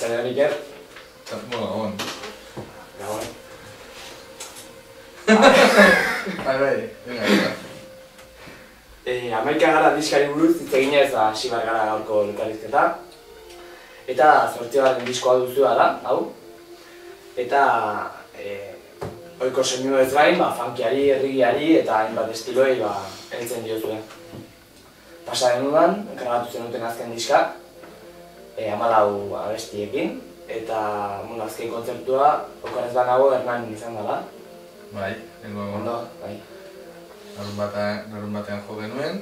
Arratsaldeon Iker. Gabon. Gabon. Venga. Hamaika gara diskari buruz hitz eginez hasi behar gara gaurko elkarrizketa. Eta 8. diskoa duzu da, hau. Eta ohiko soinu ez gain, funkiari, errigiari eta hainbat estiloei heltzen diozue. Pasa denudan, grabatu zenuten azken diska, 14 abestiekin, eta azken kontzertua okarez banago Hernan izan dela. Bai, nengo Ondo, bai. Larun batean jo genuen,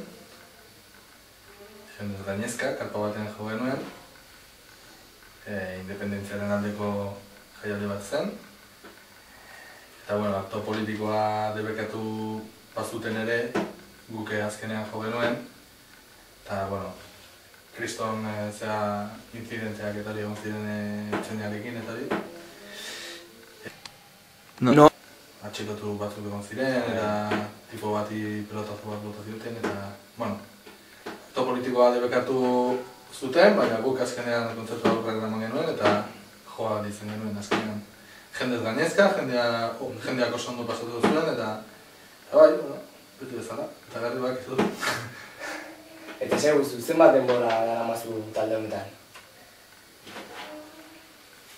jendez gainezka, karpa batean jo genuen, independentziaren aldeko jaialdi bat zen. Eta akto politikoa debekatu bazuten ere, guke azkenean jo genuen. Eta, kriston incidentzeak eta hori egon ziren etxenearekin eta hori. No. Atxikotu batzuk egon ziren, eta tipo bati pelotazo bat bota zioten, eta, akto politikoa debekatu zuten, baina guk azkenean kontzertu aurrak eraman genuen, eta joa ditzen genuen azkenean. Jendez gainezka, jendeak oso ondo pasatu zuen, eta bai, beti bezala, eta garri bak izu. Eta zer guztu, zenbat denbora daramazu talde honetan?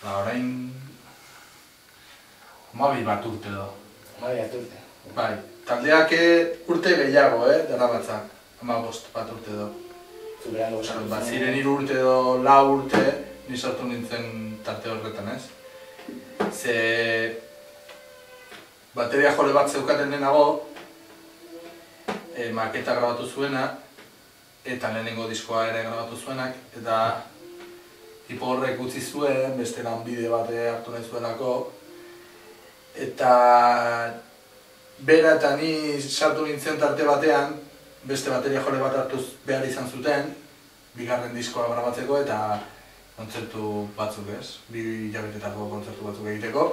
Orain... 12 bat urte edo. 12 bat urte. Bai, taldeak urte gehiago, daramatzak. 15 bat urte edo. Zuberan dugu sartu. Ziren 3 urte edo 4 urte, ni sartu nintzen tarte horretan, ez? Ze... bateria jole bat zeukaten denago, maketa grabatu zuena, eta lehenengo diskoa ere grabatu zuenak, eta tipo horrek utzi zuen, beste lanbide bat hartu nahi zuelako, eta bera eta ni sartu nintzen tarte batean, beste bateria jole bat hartuz behar izan zuten, bigarren diskoa grabatzeko eta kontzertu batzuk ez, 2 hilabetetako kontzertu batzuk egiteko.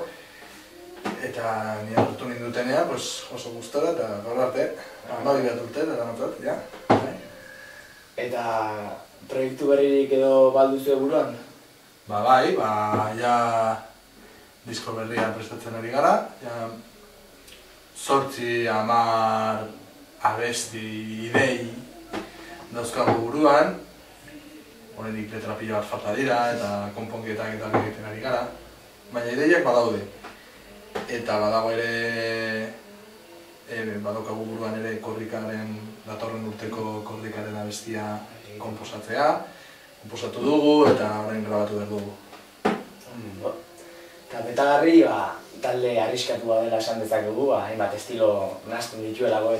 Eta ni hartu nindutenean, oso gustora eta gaur arte, 12 bat urte, daramatzat, ja. Eta proiektu berririk edo balduzu buruan? Bai, ja disko berria prestatzen ari gara, ja 8, 10 abesti idei dauzkagu buruan, horrenik letra pila bat falta dira eta konponketak eta egiten ari gara, baina ideiak badaude. Eta badago ere, badaukagu buruan ere datorren urteko korrikaren abestia konposatu dugu eta orain grabatu behar dugu. Eta betagarri, talde arriskatua dela esan dezakegu, hainbat estilo nahasten dituelako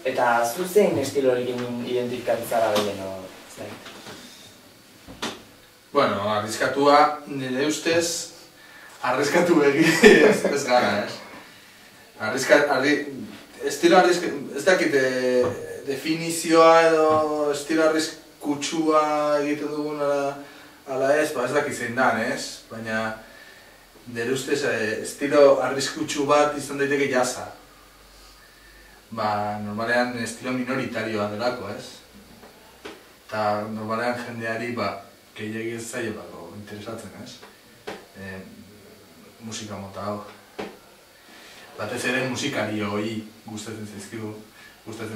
eta zu zein estilorekin identifikatzara behien, ez da? Arriskatua nire ustez arriskatu ez gara, ez? Estilo ez dakit definizioa edo estilo arriskutsua egiten dugun ala ez, ez dakit zein dan, ez? Baina nire ustez estilo arriskutsu bat izan daiteke jazza. Normalean estilo minoritarioa delako, ez? Eta normalean jendeari gehiagi ez zailotako interesatzen, ez? Musika mota hau. Batez ere musikari hori gustatzen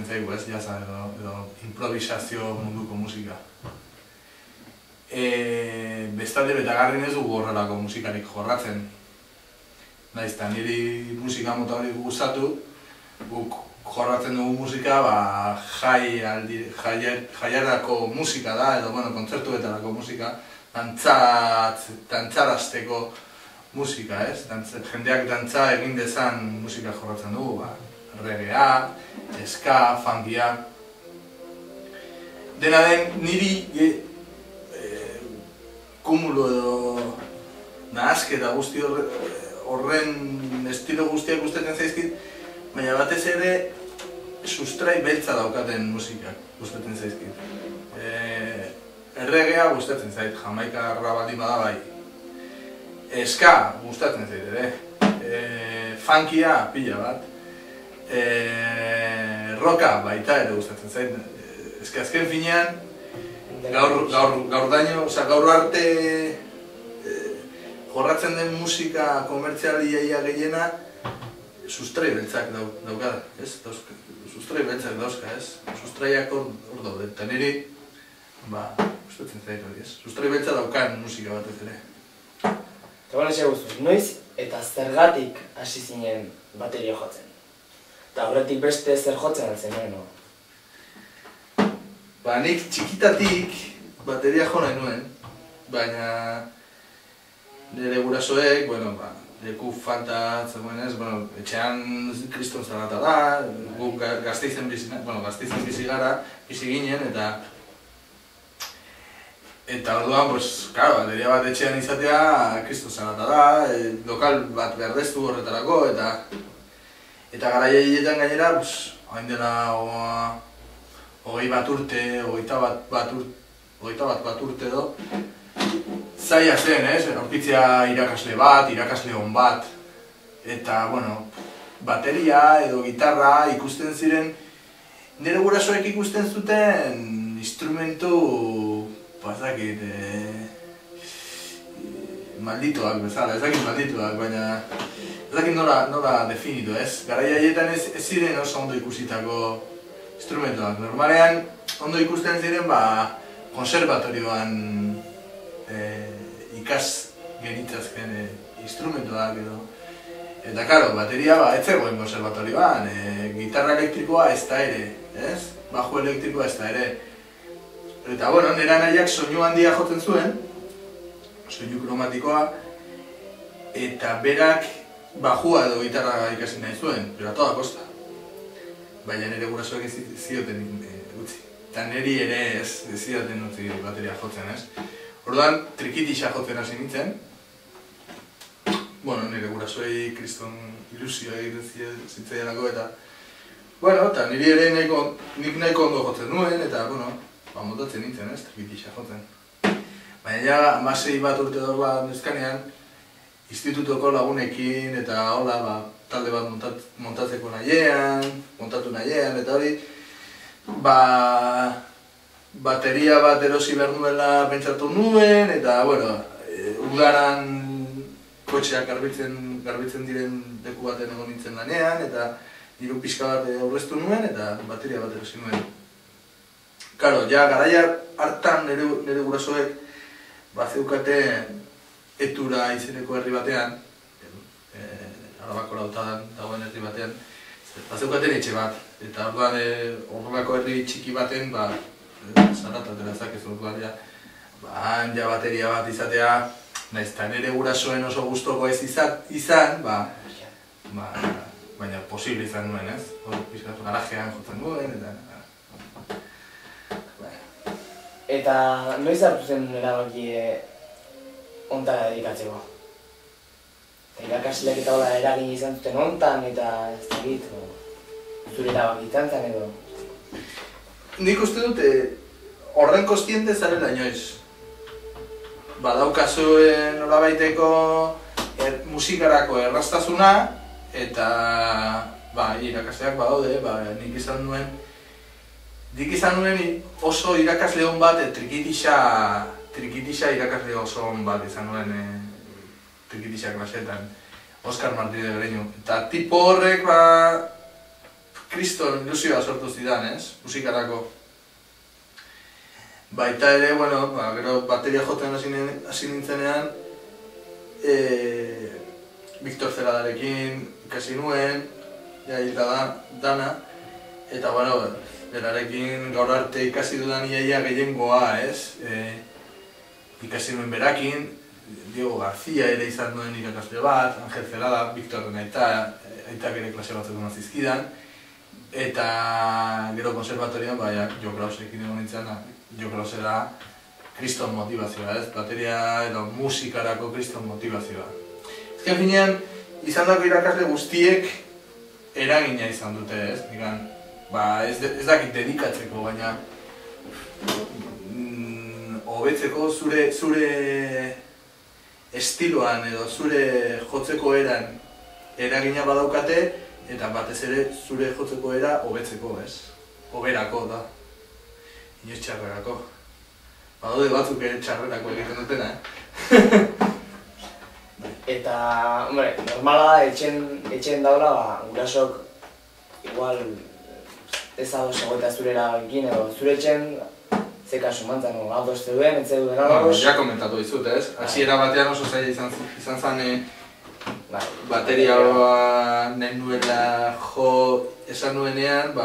zaigu, ez? Jazza edo improvisazio munduko musika. Bestalde betagarrin ez dugu horrelako musikarik jorratzen. Naiz eta niri musika mota hori gustatu, guk jorratzen dugu musika jaiarako musika da, edo kontzertuetarako musika, dantzarazteko musika, ez? Jendeak dantza egin dezan musika jorratzen dugu, reggaea, ska, funkia. Dena den niri kumulo edo nahasketa guzti horren estilo guztiak gustatzen zaizkit, baina batez ere sustrai beltza daukaten musikak gustatzen zaizkit. Erregea gustatzen zait, Jamaikarra baldin bada bai. Ska gustatzen zait ere. Funkia pila bat. Rocka baita ere gustatzen zait. Azken finean, gaur arte jorratzen den musika komertzialia gehiena sustrai beltzak dauka, ez? Sustrai beltzak dauzka, ez? Sustraiak hor daude, eta niri, gustatzen zait hori, ez? Sustrai beltza daukan musika batez ere. Eta bale seguzuz, noiz eta zergatik hasi zinen bateria jotzen? Eta horretik beste zer jotzen altzen, no? Nik txikitatik bateria jo nahi nuen, baina nire gurasoek, leku falta zegoenez, etxean kriston zalata da, guk Gasteizen bizi gara, bizi ginen, eta orduan, bateria bat etxean izatea kriston zalata da, lokal bat berdeztu horretarako, eta garaia hiletan gainera, hain dela 20 bat urte, 21 bat urte edo, zaila zen, aurkitzea irakasle on bat, eta, bateria edo gitarra ikusten ziren, nire gurasoek ikusten zuten instrumentu, maldituak bezala, ez dakit maldituak, baina ez dakit nola definitu, ez? Garaia haietan ez ziren oso ondo ikusitako instrumentuak. Normalean, ondo ikusten ziren, konservatorioan ikas genitzazken instrumentuak edo. Eta, karo, bateria ez zegoen konservatorioan, gitarra elektrikoa ez da ere, ez? Bajo elektrikoa ez da ere. Eta, nire anaiak soinu handia jotzen zuen, soinu kromatikoa, eta berak bajua edo gitarra ikasi nahi zuen, pero a toda costa. Baina nire gurasoak ez zioten utzi. Eta niri ere ez zioten utzi bateria jotzen, ez? Orduan, trikitixa jotzen hasi nintzen. Nire gurasoei kriston ilusioa egiten zitzaianako eta... eta niri ere nik nahiko ondo jotzen nuen eta, montatzen nintzen, ez? Trikitixa jotzen. Baina 16 bat urte dorla neskanean, institutoko lagunekin eta hola, talde bat montatu nahiean eta hori, bateria bat erosi behar nuela pentsatu nuen eta, udaran kotxeak garbitzen diren leku baten egon nintzen lanean eta diru pixka bat aurreztu nuen eta bateria bat erosi nuen. Karo, garaia hartan nire gurasoek zeukaten Etura izeneko herri batean, Arabako Lautadan dagoen herri batean, zeukaten etxe bat, eta orduan horrelako herri txiki baten, zaratatera zakezu orduan, bateria bat izatea, nahiz eta nire gurasoen oso gustoko ez izan, baina posible izan nuen, ez? Pizkatu garajean jotzen nuen, eta... Eta noiz hartu zen erabaki ontara dedikatzeko? Eta irakasleak eta hola eragin izan zuten ontan eta ez dakit, zure erabaki izan zen edo? Nik uste dute horren kostiente zarela inoiz. Badaukazuen nolabaiteko musikarako erraztasuna eta irakasleak badaude, nik izan nuen oso irakasle hon bat trikitixa irakasle oso hon bat izan nuen trikitixa klaseetan, Oskar Martínez de Greño. Eta tipo horrek kriston ilusioa sortu zidan, ez? Musikarako. Baita ere, gero bateria joten hasi nintzenean, Victor Zeladarekin ikasi nuen, hilda dana, eta berarekin gaur arte ikasi dudan iaia gehiengoa, ez? Ikasi nuen berakin, Diego García ere izan duen irakasle bat, Angel Zelada, Victorren aitak ere klase batzuk eman zizkidan, eta gero konservatorian, Jo Krausekin egon nintzen, Jo Krause da kriston motivazioa, ez? Bateria edo musikarako kriston motivazioa. Ezken finean, izan dako irakasle guztiek eragina izan dute, ez? Ez dakit dedikatzeko, baina hobetzeko zure estiloan edo zure jotzeko eran eragina badaukate eta batez ere zure jotzeko era hobetzeko, ez? Hoberako da. Inoiz txarrerako. Badaude batzuk ere txarrerako egiten dutena, Eta, hombre, normala da, etxen daula, gurasok, igual, ez ados egoita zurera ekin, edo zure etxen, ze kasu mantzan, ados zeuden, etxe duen ados. Ja komentatu dizut, ez? Hasiera batean oso zaila izan zen bateria nahi nuela jo esan nuenean,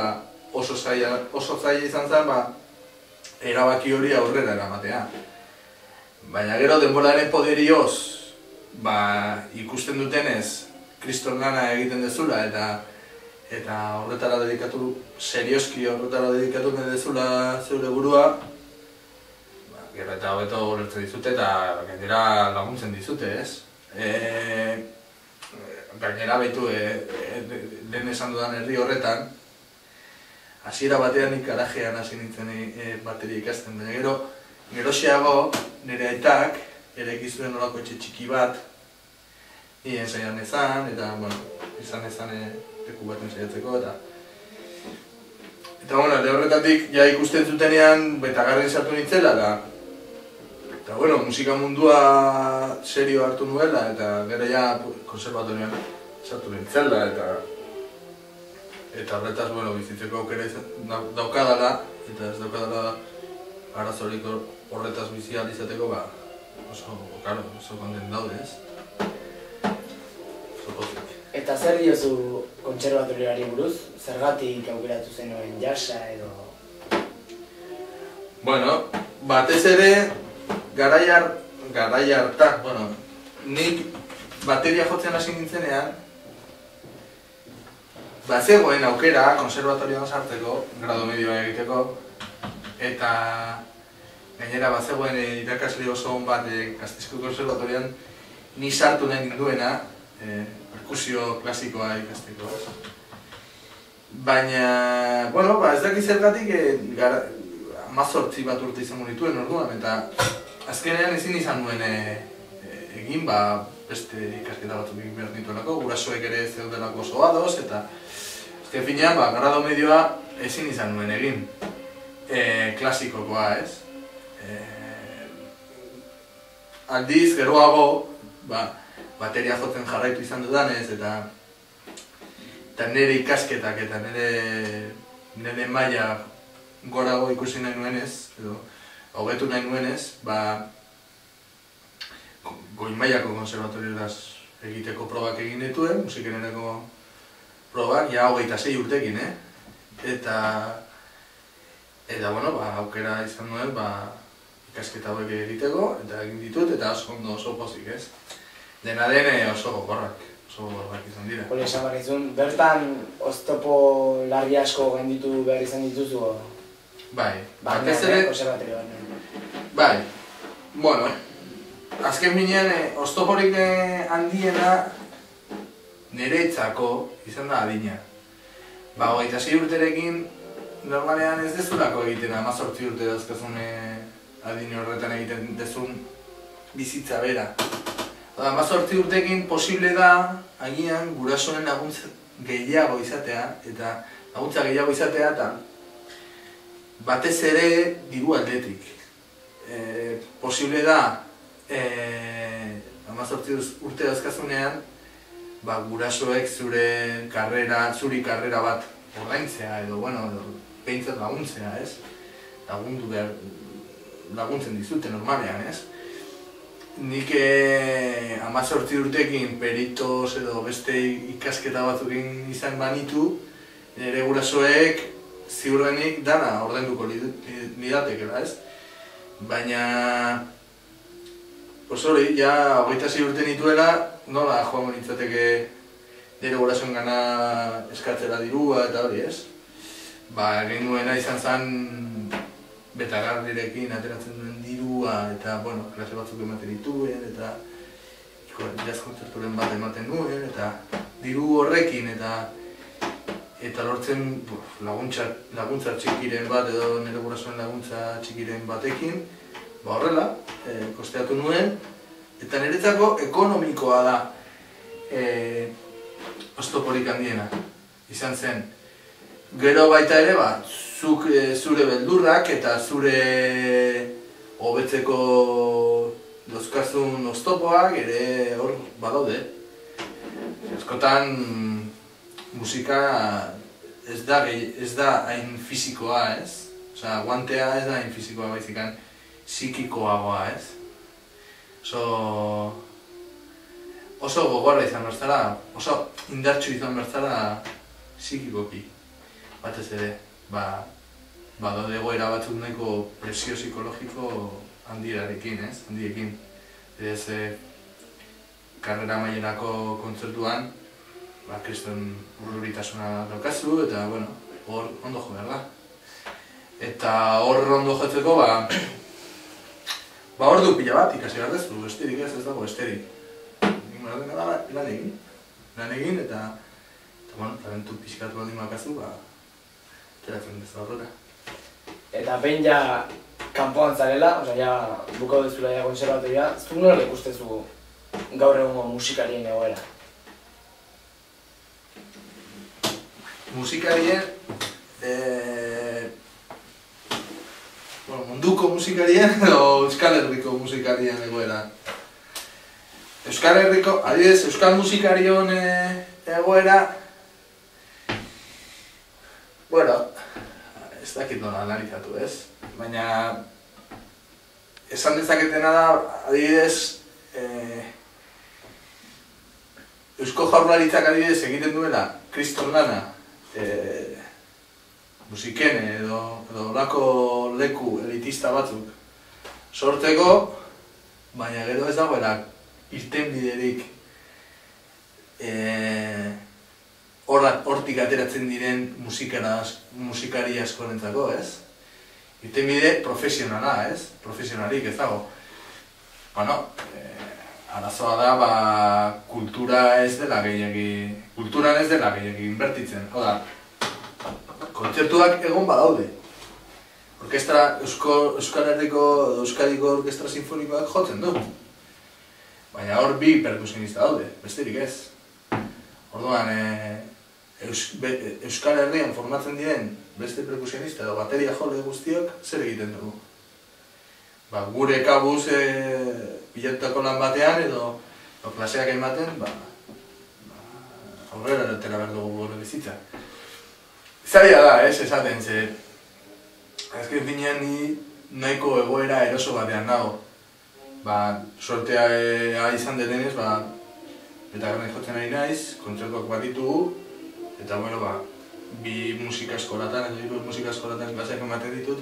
oso zaila izan zen, erabaki hori aurrera eramatea. Baina gero denboraren poderioz, ikusten dutenez, kriston lana egiten dezula eta horretara dedikatu, serioski horretara dedikatu dezula zeure burua, gero eta hobeto ulertzen dizute eta gainera laguntzen dizute, ez? Gainera behitu, lehen esan dudan herri horretan, hasiera batean garajean hasi nintzen bateria ikasten, baina gero geroxeago nire aitak eraiki zuen olako etxe txiki bat, nire ensaian ezan, eta, izan leku bat ensaiatzeko, eta alde horretatik ja ikusten zutenean betagarren sartu nintzela, eta, musika mundua serio hartu nuela, eta gero ja konservatorian sartu nintzela, eta horretaz, bizitzeko aukera daukadala, eta ez daukadala arazorik horretaz bizi ahal izateko, oso kontent daude, ez? Oso pozik. Eta zer diozu kontserbatorioari buruz? Zergatik aukeratu zenuen jasa edo? Batez ere, garai hartan, nik bateria jotzen hasi nintzenean, zegoen aukera konserbatorioan sartzeko, grado medioa egiteko, eta gainera bazegoen irakasle oso hon bat Gasteizko konserbatorian ni sartu nahi ninduena, perkusio klasikoa ikasteko. Baina, ez dakit zergatik 18 bat urte izango nituen orduan, eta azkenean ezin izan nuen egin, beste ikasketa batzuk egin behar nituelako, gurasoek ere zeudelako oso ados, eta azken finean, grado medioa ezin izan nuen egin. Klasikokoa, ez? Aldiz, geroago, bateria jotzen jarraitu izan dudanez, eta nire ikasketak eta nire maila gorago ikusi nahi nuenez, edo hobetu nahi nuenez, goi mailako konserbatorioaz egiteko probak egin dituen, musikenerako probak, ja 26 urtekin, Eta, aukera izan nuen, ikasketa hauek egiteko, eta egin ditut, eta oso pozik, ez? Dena den oso gogorrak izan dira. Hori esan behar izun, bertan oztopo larri asko gainditu behar izan dituzu? Bai, batez ere... Bai, azken finean, oztoporik handiena niretzako izan da adina. 26 urterekin, normalean ez dezulako egiten, 18 urte dauzkazun adin horretan egiten dezun bizitza bera. 18 urtekin posible da, agian, gurasoen laguntza gehiago izatea, eta batez ere diru aldetik. Posible da, 18 urte dauzkazunean, gurasoek zuri karrera bat ordaintzea edo, behintzat laguntzea, ez? Laguntzen dizute normalean, ez? Nik 18 urtekin peritos edo beste ikasketa batzukin izan banitu, nire gurasoek ziurrenik dana ordainduko lidatekela, ez? Baina... hori, ja 26 urte nituela, nola joango nintzateke nire gurasoen gana eskatzera dirua eta hori, ez? Egin nuena izan zen betagarrirekin ateratzen duen dirua eta, klase batzuk ematen dituen eta jazz kontzerturen bat ematen nuen eta diru horrekin eta lortzen laguntza txikiren bat edo nire gurasoen laguntza txikiren batekin horrela, kosteatu nuen eta niretzako ekonomikoa da oztoporik handiena izan zen. Gero baita ere, zuk zure beldurrak eta zure hobetzeko dauzkazun oztopoak ere hor badaude. Askotan musika ez da hain fisikoa, ez? Osea, guantea ez da hain fisikoa baizikan psikikoagoa, ez? Oso gogorra izan bertzara, oso indartsu izan bertzara psikikoki. Batez ere, daude egoera batzuk nahiko presio psikologiko handiekin, ez? Handiekin. Ez, karrera mailerako kontzertuan, kriston urruritasuna daukazu, eta, bueno, hor ondo jo behar da. Eta hor ondo jotzeko, hor du pila bat ikasi behar dezu, besterik ez dago, besterik. Lan egin, eta, bueno, talentu pixkatu baldin bakazu, teratzen dezu horrela. Eta behin ja kanpoan zarela, ja bukau dezula ja kontserbategia, zuk nola ikustezu gaur egungo musikarien egoera? Musikarien, munduko musikarien edo Euskal Herriko musikarien egoera. Euskal Herriko, adibidez, Euskal musikarion egoera, bueno, ez dakit nola analizatu, ez? Baina, esan dezaketena da, adibidez, Eusko Jaurlaritzak adibidez egiten duela, kriston lana, musikene edo olako leku elitista batzuk sortzeko, baina gero ez dagoela irtenbiderik hortik ateratzen diren musikari askorentzako, ez? Irtenbide profesionala, ez? Profesionalik ez dago. Bueno, arazoa da, kulturan ez dela gehiagi inbertitzen. Hau da, kontzertuak egon badaude. Euskal Herriko edo Euskadiko Orkestra Sinfonikoak jotzen du. Baina hor bi perkusionista daude, besterik ez. Orduan, Euskal Herrian formatzen diren beste perkusionista edo bateria jole guztiok zer egiten dugu. Gure kabuz pilatutako lan batean edo klaseak ematen, aurrera erotera behar dugu gure bizitza. Zaila da, esaten ze. Azken finean ni nahiko egoera eroso batean nago. Suertea izan detenez, eta garran jotzen ari naiz, kontzertuak bat ditugu, eta bueno, bi musika eskolatan, edo hiru musika eskolatan klaseak ematen ditut,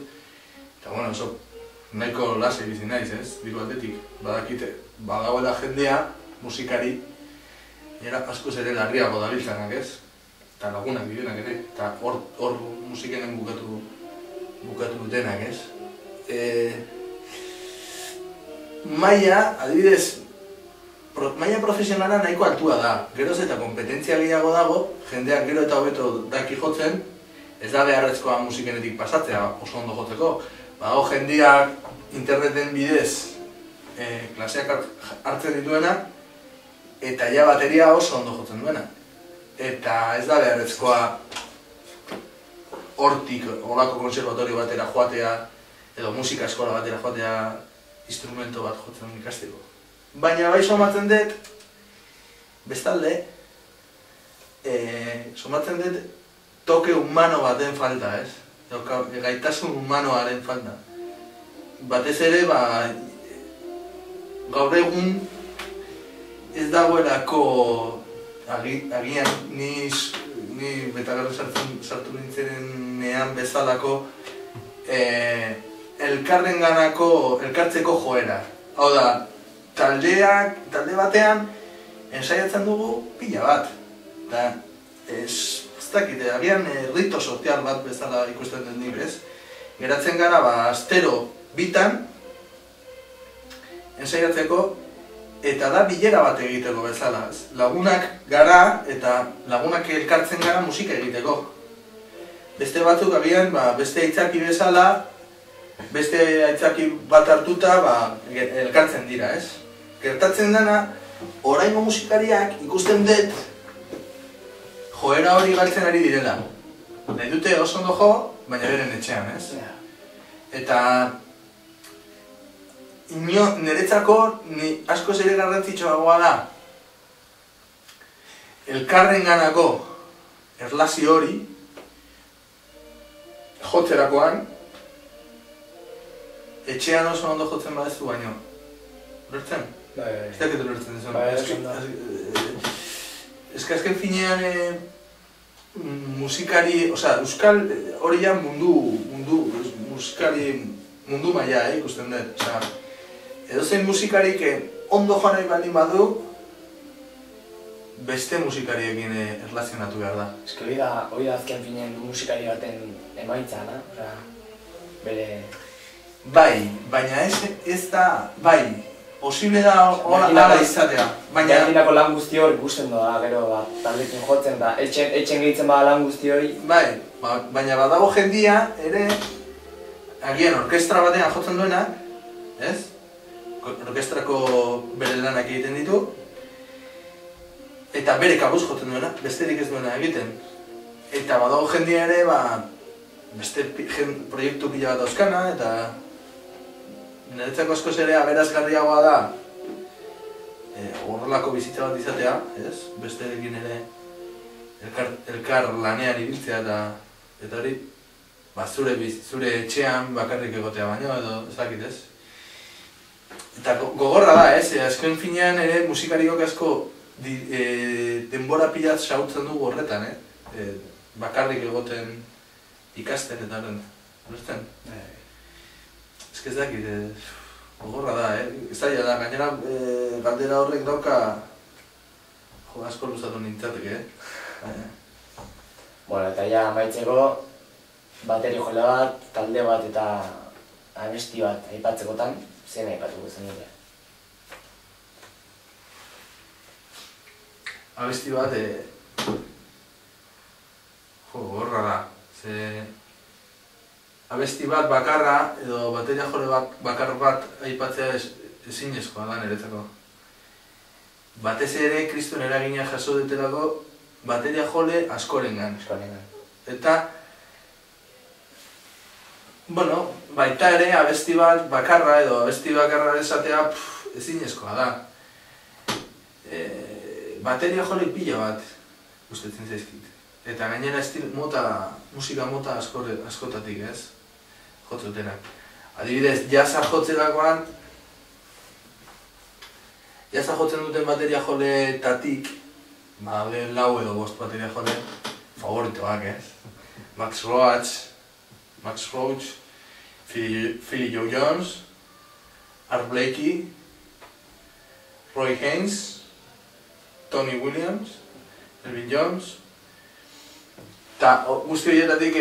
eta bueno, oso nahiko lasai bizi naiz, ez? Diru aldetik, badakite, badagoela jendea, musikari, askoz ere larriago dabiltzanak, ez? Eta lagunak direnak ere, eta hor musikenen bukatu dutenak, ez? Maila, adibidez, maila profesionala nahiko altua da. Geroz eta kompetentzia gehiago dago, jendeak gero eta hobeto daki jotzen, ez da beharrezkoa musikenetik pasatzea oso ondo jotzeko. Badago jendeak interneten bidez klaseak hartzen dituena, eta ja bateria oso ondo jotzen duena. Eta ez da beharrezkoa hortik olako konservatorio batera joatea, edo musika eskola batera joatea instrumento bat jotzen ikasteko. Baina bai somatzen dut, bestalde, somatzen dut toke humano baten falta, ez? Gaitasun humanoaren falta. Batez ere, gaur egun ez dagoelako agian ni betagarra sartu nintzenean bezalako elkartzeko joera. Hau da, talde batean ensaiatzen dugu pila bat. Eta ez dakite, agian rito sozial bat bezala ikusten dut nik, ez? Geratzen gara, astero bitan ensaiatzeko, eta da bilera bat egiteko bezala. Lagunak gara eta lagunak elkartzen gara musika egiteko. Beste batzuk agian, beste aitzaki bezala, beste aitzaki bat hartuta elkartzen dira, ez? Gertatzen dena, oraingo musikariak ikusten dut joera hori galtzen ari direla. Nahi dute oso ondo jo, baina beren etxean, ez? Eta niretzako askoz ere garrantzitsuagoa da elkarrenganako erlazio hori jotzerakoan etxean oso ondo jotzen badezu baino. Ulertzen? Ez dakit ulertzen duzun. Azken finean musikari, euskal hori ja musikari mundu maila ikusten dut. Edozein musikarik ondo joan nahi baldin badu, beste musikariekin erlazionatu behar da. Ez que hori da azken finean musikari baten emaitza, bere... Bai, baina ez da, bai, posible da hala izatea. Baina lan guzti hori ikusten da, gero taldekin jotzen da, etxen gehitzen bada lan guzti hori. Bai, baina badago jendia ere, agian orkestra batean jotzen duena, ez? Orkestrako bere lanak egiten ditu, eta bere kabuz jotzen duena, besterik ez duena egiten. Eta badago jendia ere, beste proiektu pila bat dauzkana, eta niretzako askoz ere aberazgarriagoa da horrelako bizitza bat izatea, ez? Besterekin ere elkar lanean ibiltzea eta hori zure etxean bakarrik egotea baino edo ez dakit, ez? Eta gogorra da, ez? Azken finean ere musikariok asko denbora pilat xautzen dugu horretan, bakarrik egoten ikasten eta horren, ulertzen? Ez dakit, gogorra da, ez da, gainera galdera horrek dauka asko luzatu nintzateke, Bueno, eta ja amaitzeko bateri jole bat, talde bat eta abesti bat aipatzekotan, zein aipatuko zen dira? Abesti bat, gogorra da, abesti bat bakarra edo bateria jole bakar bat aipatzea ezinezkoa da niretzako. Batez ere kriston eragina jaso dutelako bateria jole askorengan. Eta, baita ere abesti bat bakarra edo abesti bakarra esatea ezinezkoa da. Bateria jole pila bat gustatzen zaizkit. Eta gainera musika mota askotatik, ez? Jotzutenak. Adibidez, jazza jotzerakoan, jazza jotzen duten bateria joletatik, lau edo 5 bateria jole favoritoak, ez? Max Roach, Philly Joe Jones, Art Blakey, Roy Haynes, Tony Williams, Elvin Jones, eta guzti horietatik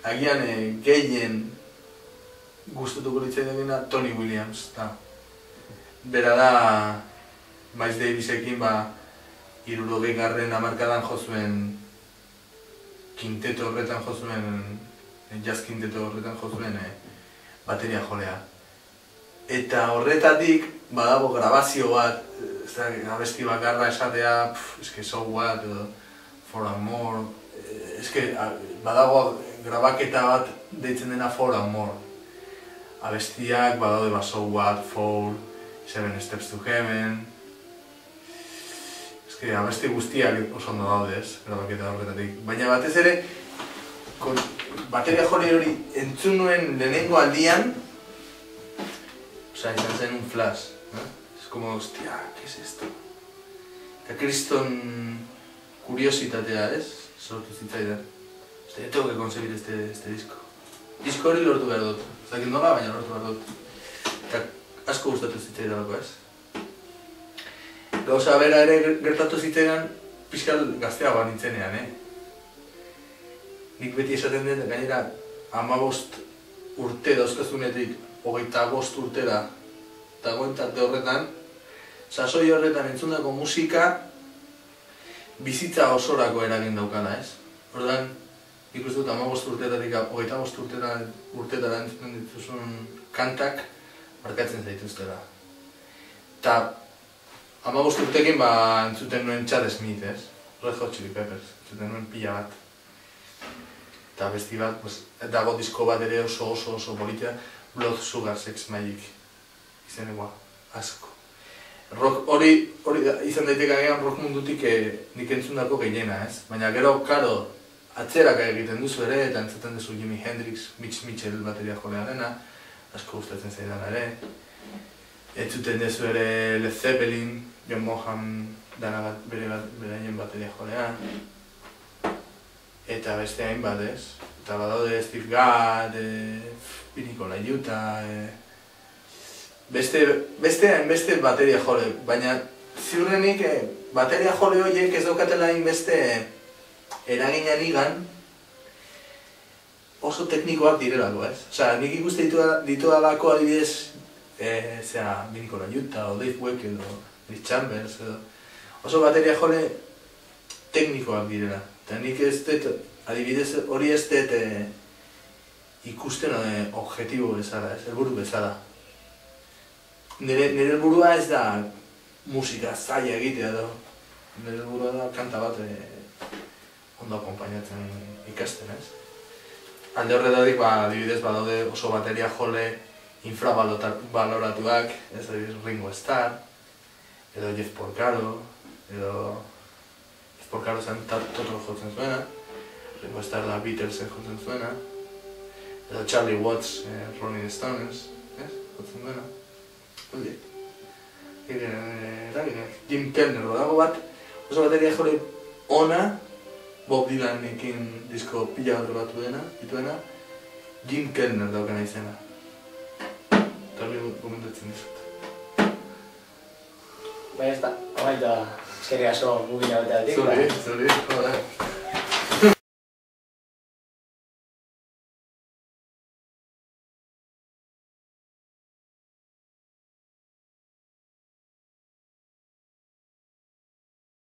agian gehien gustatuko litzaidakena Tony Williams. Bera da Miles Davisekin 60. hamarkadan jo zuen kinteto horretan jo zuen, jazz kinteto horretan jo zuen bateria jolea. Eta horretatik badago grabazio bat, abesti bakarra esatea, So What, For Amor, badago grabaketa bat deitzen dena For Amor. Abestiak badaude So What, Fall, 7 Steps to Heaven. Abesti guztiak oso ondo daude, grabaketa horretatik. Baina batez ere, bateria jole hori entzun nuen lehenengo aldian, izan zen un flash. Es como, hostia, ¿qué es esto? Eta kriston kuriositatea, ez? Sortu zitzaidan. Tengo que conseguir este disco. Disko hori lortu behar dut. Zakit nola, baina lortu behar dut. Eta asko gustatu zitzaidalako, ez? Gauza bera ere gertatu zitzaidan pixkal gazteagoa nintzenean, Nik beti esaten dut, gainera 15 urte dauzkazunetik 25 urtera dagoen tarte horretan, sasoi horretan entzundako musika bizitza osorako eragin daukala, ez? Orduan, ikusten dut 15 urtetatik 25 urtetara entzuten dituzun kantak markatzen zaituztela. Eta 15 urtekin entzuten nuen Chad Smith, ez? Red Hot Chili Peppers, entzuten nuen pila bat. Eta besti bat, dago disko bat ere oso politia, Blood Sugar Sex Magic. izenekoa, asko. Rock hori izan daiteke agian rock mundutik nik entzundako gehiena, ez? Baina gero, karo, atzeraka egiten duzu ere, eta entzuten duzu Jimi Hendrix, Mitch Mitchell bateria jolearena, asko gustatzen zaidan ere. Entzuten duzu ere Led Zeppelin, John Bonham dana beraien bateria jolean. Eta beste hainbat, ez? Eta badaude Steve Gadd, Nicola Jutta, beste bateria jole, baina ziurrenik bateria jole horiek ez daukatela hainbeste eragina nigan oso teknikoak direlako, ez? Osea, nik ikuste ditudalako adibidez Nicola Jutta, o Dave Weck edo Rich Chambers edo oso bateria jole teknikoak direla. Eta nik ez dut, adibidez hori ez dut ikusten objektibo bezala, helburu bezala. Nire helburua ez da musika zaila egitea edo. Nire helburua da kanta bat ondo akonpainatzen ikasten, ez? Alde horretatik, adibidez badaude oso bateria jole infrabaloratuak, ez adibidez Ringo Starr, edo Jeff Porcaro, edo Jeff Porcaro zen Toto jotzen zuena, Ringo Starr da Beatlesen jotzen zuena, edo Charlie Watts, Rolling Stones, jotzen duena. Jim Kellner dago bat, oso bateria jole ona, Bob Dylanekin disko pila bat dituena, Jim Kellner daukena izena. Eta hori gomentatzen dizut. Baina ez da, amaita eskerrik asko gugina bateatik. Zuri, joder.